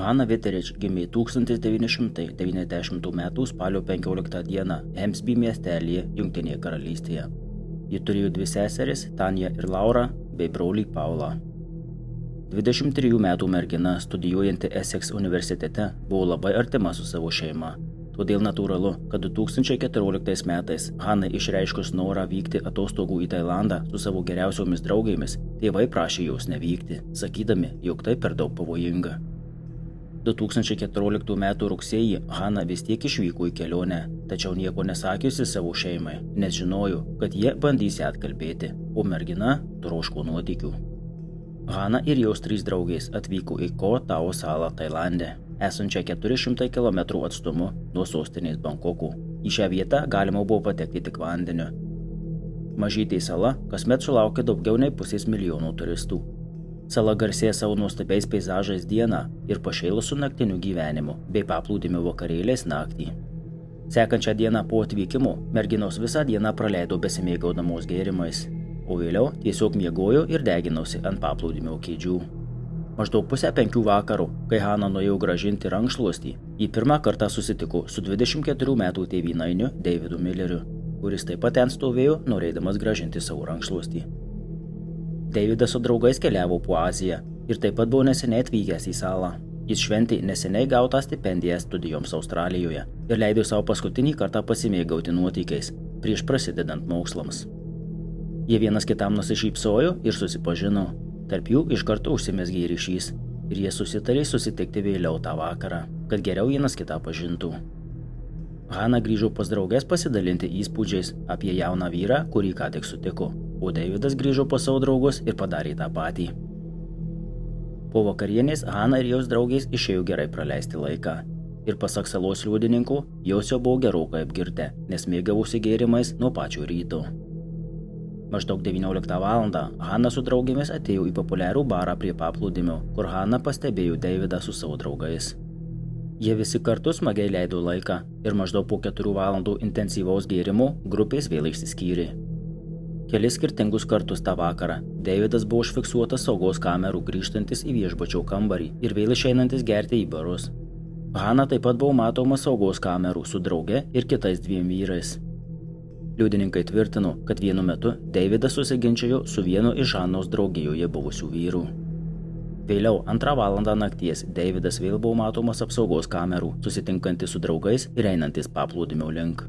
Hana Witherich gimė 1990 m. spalio 15 d. Hemsby miestelyje, Jungtinėje karalystėje. Ji turėjo dvi seseris, Tanya ir Laura, bei brolį Paulą. 23 metų mergina, studijuojanti Essex universitete, buvo labai artima su savo šeima. Todėl natūralu, kad 2014 metais Hanai išreiškus norą vykti atostogų į Tailandą su savo geriausiomis draugėmis, tėvai prašė jos nevykti, sakydami, jog tai per daug pavojinga. 2014 m. rugsėjį Hana vis tiek išvyko į kelionę, tačiau nieko nesakiusi savo šeimai, nes žinojo, kad jie bandys ją atkalbėti, o mergina troško nuotykių. Hana ir jos 3 draugės atvyko į Koh Tao salą Tailande, esančią 400 km atstumu nuo sostinės Bankoko. Į šią vietą galima buvo patekti tik vandeniu. Mažytė sala kasmet sulaukia daugiau nei 500 milijonų turistų. Sala garsėja savo nuostabiais peizažais dieną ir pašėlusiu naktiniu gyvenimu bei paplūdimio vakarėliais naktį. Sekančią dieną po atvykimo merginos visą dieną praleido besimėgaudamos gėrimais, o vėliau tiesiog miegojo ir deginosi ant paplūdimio kėdžių. Maždaug 4:30 vakaro, kai Hana nuėjo grąžinti rankšluostį, ji pirmą kartą susitiko su 24 metų tėvynainiu Davidu Milleriu, kuris taip pat ten stovėjo, norėdamas grąžinti savo rankšluostį. Davidas su draugais keliavo po Aziją ir taip pat buvo neseniai atvykęs į salą. Jis šventė neseniai gautą stipendiją studijoms Australijoje ir leido savo paskutinį kartą pasimėgauti nuotykiais prieš prasidedant mokslams. Jie vienas kitam nusišypsojo ir susipažino. Tarp jų iš karto užsimezgė ryšys ir jie susitarė susitikti vėliau tą vakarą, kad geriau vienas kitą pažintų. Hana grįžo pas drauges pasidalinti įspūdžiais apie jauną vyrą, kurį ką tik sutiko, o Davidas grįžo pas savo draugus ir padarė tą patį. Po vakarienės Hana ir jos draugės išėjo gerai praleisti laiką. Ir pasak salos liudininkų, jos jau buvo gerokai apgirtę, nes mėgavosi gėrimais nuo pačio ryto. Maždaug 19 val. Hana su draugėmis atėjo į populiarų barą prie paplūdimio, kur Hana pastebėjo Davidą su savo draugais. Jie visi kartu smagiai leido laiką ir maždaug po 4 valandų intensyvaus gėrimo grupės vėl išsiskyrė. Kelis skirtingus kartus tą vakarą Davidas buvo užfiksuotas saugos kamerų grįžtantis į viešbučio kambarį ir vėl išeinantis gerti į barus. Hana taip pat buvo matoma saugos kamerų su drauge ir kitais 2 vyrais. Liudininkai tvirtino, kad vienu metu Davidas susiginčijo su vienu iš Hanos draugijoje buvusių vyrų. Vėliau 2 valandą nakties Davidas vėl buvo matomas apsaugos kamerų, susitinkantis su draugais ir einantis paplūdimio link.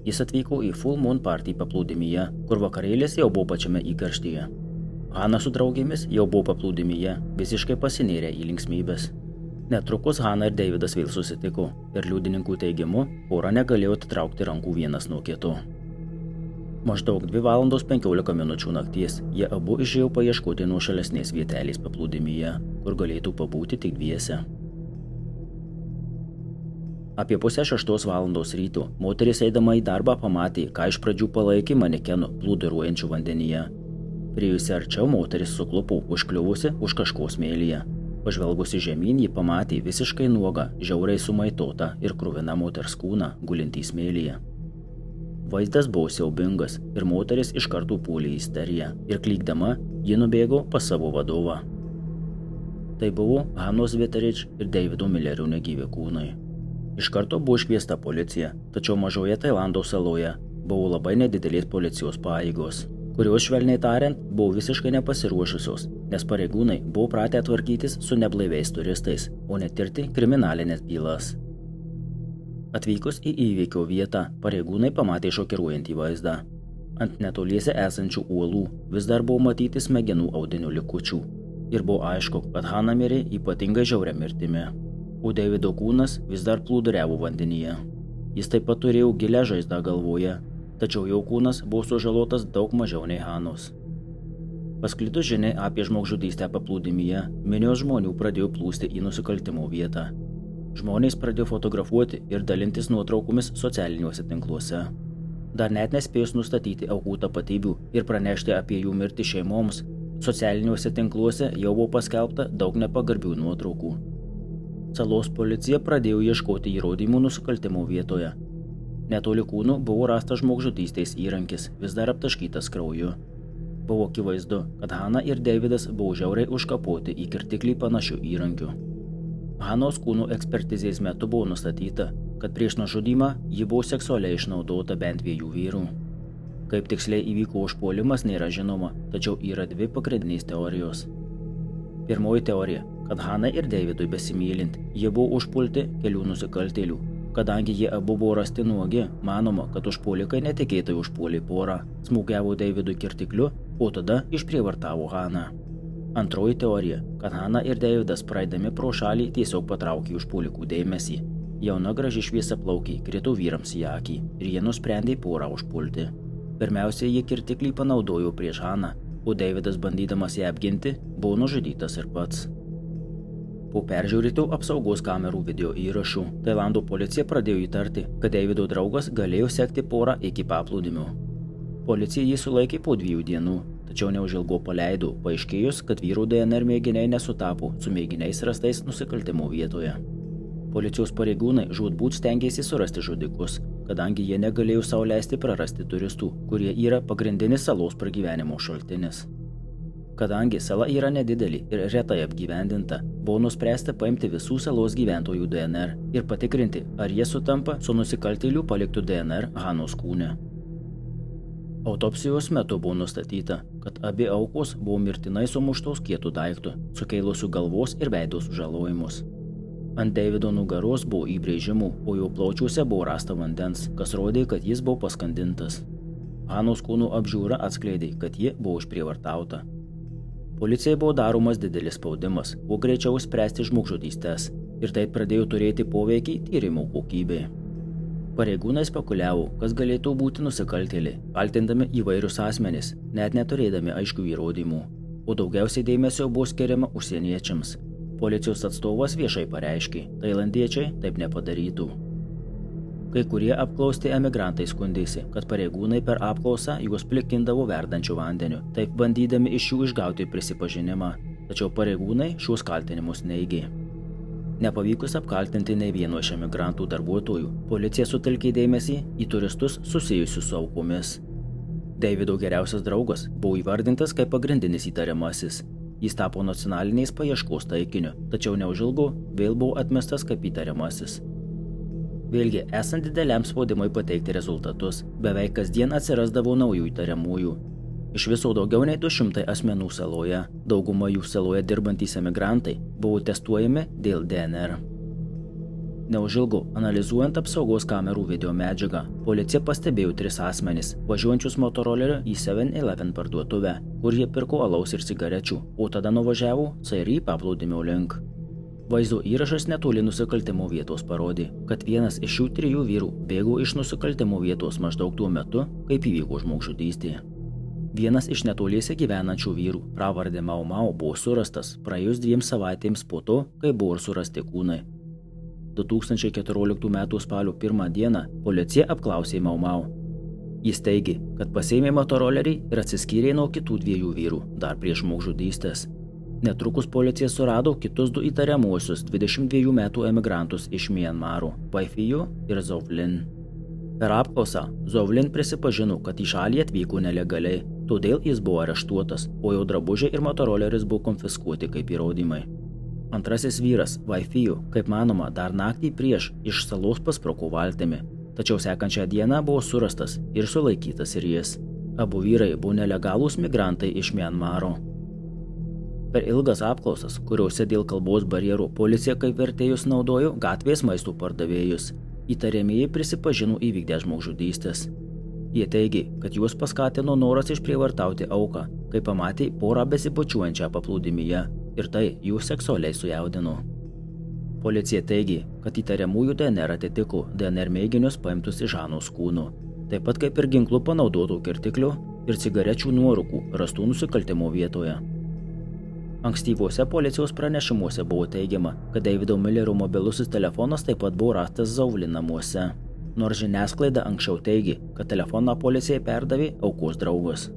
Jis atvyko į Full Moon Party paplūdimyje, kur vakarėlis jau buvo pačiame įkarštyje. Hana su draugėmis jau buvo paplūdimyje, visiškai pasinėrę į linksmybės. Netrukus Hana ir Davidas vėl susitiko ir liudininkų teigimu pora negalėjo atitraukti rankų vienas nuo kito. Maždaug 2 valandos 15 minučių nakties jie abu išėjo paieškoti nuošalesnės vietelės paplūdimyje, kur galėtų pabūti tik dviese. Apie 5:30 valandos ryto moteris eidama į darbą pamatė, ką iš pradžių palaikė manekenu plūduriuojančių vandenyje. Priėjusi arčiau moteris suklupo užkliuvusi už kažko smėlyje. Pažvelgusi žemyn, ji pamatė visiškai nuogą, žiauriai sumaitotą ir kruviną moters kūną gulintį smėlyje. Vaizdas buvo siaubingas ir moteris iš karto puolė į isteriją ir klykdama, ji nubėgo pas savo vadovą. Tai buvo Hanos Witherich ir Davido Millerio negyvi kūnai. Iš karto buvo iškviesta policija, tačiau mažoje Tailando saloje buvo labai nedidelės policijos pajėgos, kurios švelniai tariant buvo visiškai nepasiruošusios, nes pareigūnai buvo pratę tvarkytis su neblaiviais turistais, o ne tirti kriminalinės bylas. Atvykus į įvykio vietą, pareigūnai pamatė šokiruojantį vaizdą. Ant netoliese esančių uolų vis dar buvo matyti smegenų audinių likučių ir buvo aišku, kad Hana mirė ypatingai žiauria mirtimi, o Davido kūnas vis dar plūduriavo vandenyje. Jis taip pat turėjo gilią žaizdą galvoje, tačiau jo kūnas buvo sužalotas daug mažiau nei Hanos. Pasklidus žinia apie žmogžudystę paplūdimyje, minios žmonių pradėjo plūsti į nusikaltimo vietą. Žmonės pradėjo fotografuoti ir dalintis nuotraukomis socialiniuose tinkluose. Dar net nespėjus nustatyti aukų tapatybių ir pranešti apie jų mirtį šeimoms, socialiniuose tinkluose jau buvo paskelbta daug nepagarbių nuotraukų. Salos policija pradėjo ieškoti įrodymų nusikaltimo vietoje. Netoli kūnų buvo rastas žmogžudystės įrankis, vis dar aptaškytas krauju. Buvo akivaizdu, kad Hana ir Davidas buvo žiauriai užkapoti į kirtiklį panašių įrankių. Hanos kūnų ekspertizės metu buvo nustatyta, kad prieš nužudymą ji buvo seksualiai išnaudota bent 2 vyrų. Kaip tiksliai įvyko užpuolimas nėra žinoma, tačiau yra 2 pagrindinės teorijos. Pirmoji teorija, kad Hanai ir Davidui besimylint, jie buvo užpulti kelių nusikaltėlių. Kadangi jie abu buvo rasti nuogi, manoma, kad užpuolikai netikėtai užpuolė porą, smūgiavo Davidui kirtikliu, o tada išprievartavo Haną. Antroji teorija, kad Hana ir Davidas praeidami pro šalį tiesiog patraukė užpuolikų dėmesį. Jauna graži šviesiaplaukiai krito vyrams į akį ir jie nusprendė porą užpulti. Pirmiausia, jie kirtiklį panaudojo prieš Haną, o Davidas, bandydamas ją apginti, buvo nužudytas ir pats. Po peržiūrėtų apsaugos kamerų video įrašų, Tailando policija pradėjo įtarti, kad Davido draugas galėjo sekti porą iki paplūdimio. Policija jį sulaikė po 2 dienų, tačiau neužilgo paleido, paaiškėjus, kad vyrų DNR mėginiai nesutapo su mėginiais rastais nusikaltimo vietoje. Policijos pareigūnai žūtbūt stengėsi surasti žudikus, kadangi jie negalėjo sau leisti prarasti turistų, kurie yra pagrindinis salos pragyvenimo šaltinis. Kadangi sala yra nedidelė ir retai apgyvendinta, buvo nuspręsta paimti visų salos gyventojų DNR ir patikrinti, ar jie sutampa su nusikaltėlių paliktų DNR Hanos kūne. Autopsijos metu buvo nustatyta, kad abi aukos buvo mirtinai sumuštos kietu daiktu, sukėlusiu galvos ir veido sužalojimus. Ant Davido nugaros buvo įbrėžimų, o jo plaučiuose buvo rasta vandens, kas rodė, kad jis buvo paskandintas. Hanos kūnų apžiūra atskleidė, kad ji buvo išprievartauta. Policijai buvo daromas didelis spaudimas, kuo greičiau spręsti žmogžudystes, ir tai pradėjo turėti poveikį tyrimų kokybei. Pareigūnai spekuliavo, kas galėtų būti nusikaltėliai, kaltindami įvairius asmenis, net neturėdami aiškių įrodymų, o daugiausiai dėmesio buvo skiriama užsieniečiams. Policijos atstovas viešai pareiškė, tailandiečiai taip nepadarytų. Kai kurie apklausti emigrantai skundėsi, kad pareigūnai per apklausą juos plikindavo verdančiu vandeniu, taip bandydami iš jų išgauti prisipažinimą, tačiau pareigūnai šios kaltinimus neigė. Nepavykus apkaltinti nei vieno iš emigrantų darbuotojų, policija sutelkė dėmesį į turistus susijusius su aukomis. Davido geriausias draugas buvo įvardintas kaip pagrindinis įtariamasis. Jis tapo nacionalinės paieškos taikiniu, tačiau neužilgo vėl buvo atmestas kaip įtariamasis. Vėlgi, esant dideliam spaudimui pateikti rezultatus, beveik kasdien atsirasdavo naujų įtariamųjų. Iš viso daugiau nei 200 asmenų saloje, dauguma jų saloje dirbantys emigrantai, buvo testuojami dėl DNR. Neužilgo, analizuojant apsaugos kamerų video medžiagą, policija pastebėjo 3 asmenis, važiuojančius motoroleriu į 7-Eleven parduotuvę, kur jie pirko alaus ir cigarečių, o tada nuvažiavo Sairi paplūdimio link. Vaizdo įrašas netoli nusikaltimo vietos parodė, kad vienas iš šių 3 vyrų bėgo iš nusikaltimo vietos maždaug tuo metu, kaip įvyko žmogžudystė. Vienas iš netoliese gyvenančių vyrų, pravardė Mau Mau, buvo surastas praėjus 2 savaitėms po to, kai buvo surasti kūnai. 2014 m. spalio 1 dieną policija apklausė Mau Mau. Jis teigė, kad pasiėmė motorolerį ir atsiskyrė nuo kitų 2 vyrų dar prieš žmogžudystės. Netrukus policija surado kitus 2 įtariamuosius 22 metų emigrantus iš Mianmaro, Vaifiju ir Zovlin. Per apklausą Zovlin prisipažino, kad į šalį atvyko nelegaliai, todėl jis buvo areštuotas, o jo drabužiai ir motoroleris buvo konfiskuoti kaip įrodymai. Antrasis vyras, Vaifiju, kaip manoma, dar naktį prieš iš salos pasproko valtimi, tačiau sekančią dieną buvo surastas ir sulaikytas ir jis. Abu vyrai buvo nelegalūs migrantai iš Mianmaro. Per ilgas apklausas, kuriuose dėl kalbos barjerų policija kaip vertėjus naudojo gatvės maisto pardavėjus, įtariamieji prisipažino įvykdę žmogžudystės. Jie teigė, kad juos paskatino noras išprievartauti auką, kai pamatė porą besibučiuojančią paplūdimyje, ir tai jų seksualiai sujaudino. Policija teigė, kad įtariamųjų DNR atitiko DNR mėginius paimtus iš Hanos kūno, taip pat kaip ir ginklų panaudotų kirtiklių ir cigarečių nuorūkų rastų nusikaltimo vietoje. Ankstyvuose policijos pranešimuose buvo teigiama, kad Davido Millerio mobilusis telefonas taip pat buvo rastas Zovlin namuose, nors žiniasklaida anksčiau teigė, kad telefoną policijai perdavė aukos draugas.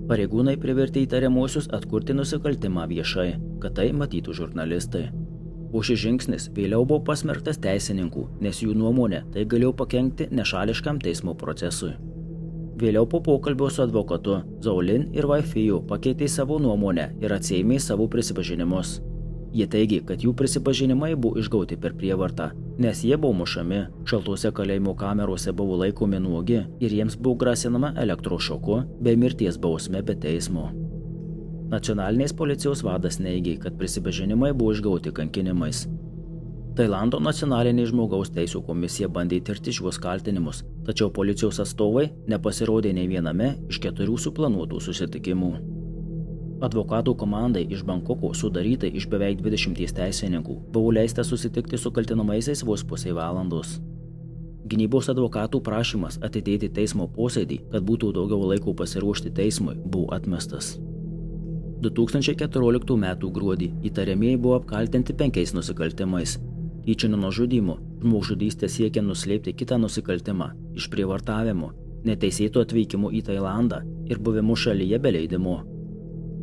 Pareigūnai privertė įtariamuosius atkurti nusikaltimą viešai, kad tai matytų žurnalistai. O šis žingsnis vėliau buvo pasmerktas teisininkų, nes jų nuomonė tai galėjo pakenkti nešališkam teismo procesui. Vėliau po pokalbio su advokatu Zaulin ir Vaifiju pakeitė savo nuomonę ir atsiėmė savo prisipažinimus. Jie teigė, kad jų prisipažinimai buvo išgauti per prievartą, nes jie buvo mušami, šaltose kalėjimo kamerose buvo laikomi nuogi ir jiems buvo grasinama elektrošoku bei mirties bausme be teismo. Nacionalinės policijos vadas neigė, kad prisipažinimai buvo išgauti kankinimais. Tailando nacionalinė žmogaus teisų komisija bandė tirti šiuos kaltinimus, tačiau policijos atstovai nepasirodė nei viename iš 4 suplanuotų susitikimų. Advokatų komandai iš Bankoko, sudarytai iš beveik 20 teisininkų, buvo leista susitikti su kaltinamaisiais vos pusei valandos. Gynybos advokatų prašymas atidėti teismo posėdį, kad būtų daugiau laiko pasiruošti teismui, buvo atmestas. 2014 m. gruodį įtariamieji buvo apkaltinti 5 nusikaltimais: tyčiniu nužudymu, žmogžudystę siekiant nuslėpti kitą nusikaltimą, išprievartavimu, neteisėtu atvykimu į Tailandą ir buvimu šalyje be leidimo.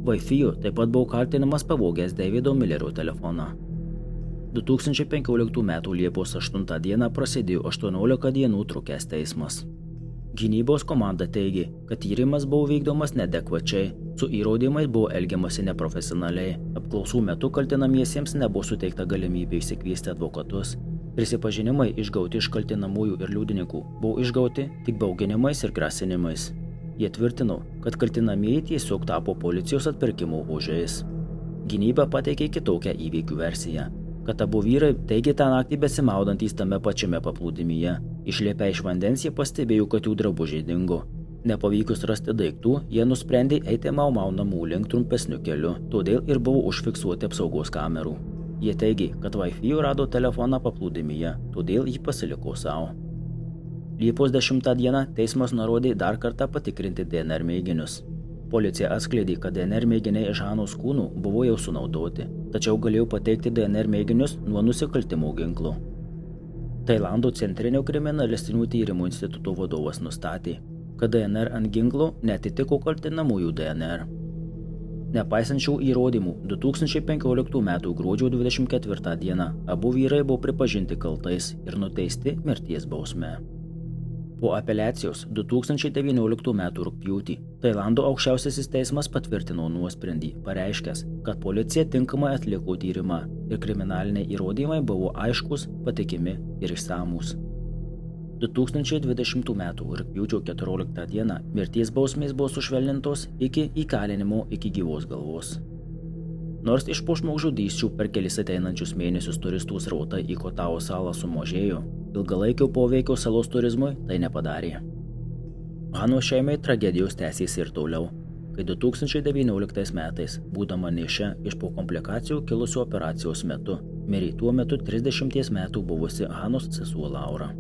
Vaifiju taip pat buvo kaltinamas pavogęs Davido Millerio telefoną. 2015 m. Liepos 8 d. prasidėjo 18 dienų trukęs teismas. Gynybos komanda teigė, kad tyrimas buvo vykdomas neadekvačiai, su įrodymais buvo elgiamasi neprofesionaliai, apklausų metu kaltinamiesiems nebuvo suteikta galimybė išsikviesti advokatus, prisipažinimai išgauti iš kaltinamųjų ir liudininkų buvo išgauti tik bauginimais ir grasinimais. Jie tvirtino, kad kaltinamieji tiesiog tapo policijos atpirkimo ožiais. Gynyba pateikė kitokią įvykių versiją, kad abu vyrai teigė tą naktį besimaudantys tame pačiame paplūdimyje. Išlėpę iš vandens jie pastebėjo, kad jų drabužiai dingo. Nepavykus rasti daiktų, jie nusprendė eiti Mau Mau namų link trumpesniu keliu, todėl ir buvo užfiksuoti apsaugos kamerų. Jie teigė, kad Vaifiju rado telefoną paplūdimyje, todėl jį pasiliko savo. Liepos 10 d. teismas nurodė dar kartą patikrinti DNR mėginius. Policija atskleidė, kad DNR mėginiai iš Hanos kūnų buvo jau sunaudoti, tačiau galėjo pateikti DNR mėginius nuo nusikaltimo ginklo. Tailando centrinio kriminalistinių tyrimų instituto vadovas nustatė, kad DNR ant ginklo netitiko kaltinamųjų DNR. Nepaisant šių įrodymų, 2015 m. gruodžio 24 d. abu vyrai buvo pripažinti kaltais ir nuteisti mirties bausme. Po apeliacijos 2019 m. rugpjūtį Tailando aukščiausiasis teismas patvirtino nuosprendį, pareiškęs, kad policija tinkamai atliko tyrimą ir kriminaliniai įrodymai buvo aiškus, patikimi ir išsamūs. 2020 m. rugpjūčio 14 d. mirties bausmės buvo sušvelnintos iki įkalinimo iki gyvos galvos. Nors iš po žmogžudysčių per kelis ateinančius mėnesius turistų srautai į Kotao salą sumažėjo, ilgalaikio poveikio salos turizmui tai nepadarė. Hanos šeimai tragedijos tęsėsi ir toliau, kai 2019 metais, būdama nėščia iš po komplikacijų kilusių operacijos metu, mirė tuo metu 30 metų buvusi Hanos sesuo Laura.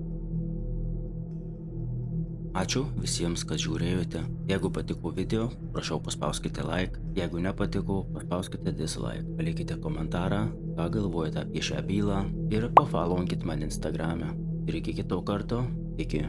Ačiū visiems, kad žiūrėjote. Jeigu patiko video, prašau paspauskite like, jeigu nepatiko, paspauskite dislike. Palikite komentarą, ką galvojate apie šią bylą ir pafollowkit mane Instagrame. Ir iki kito karto, iki.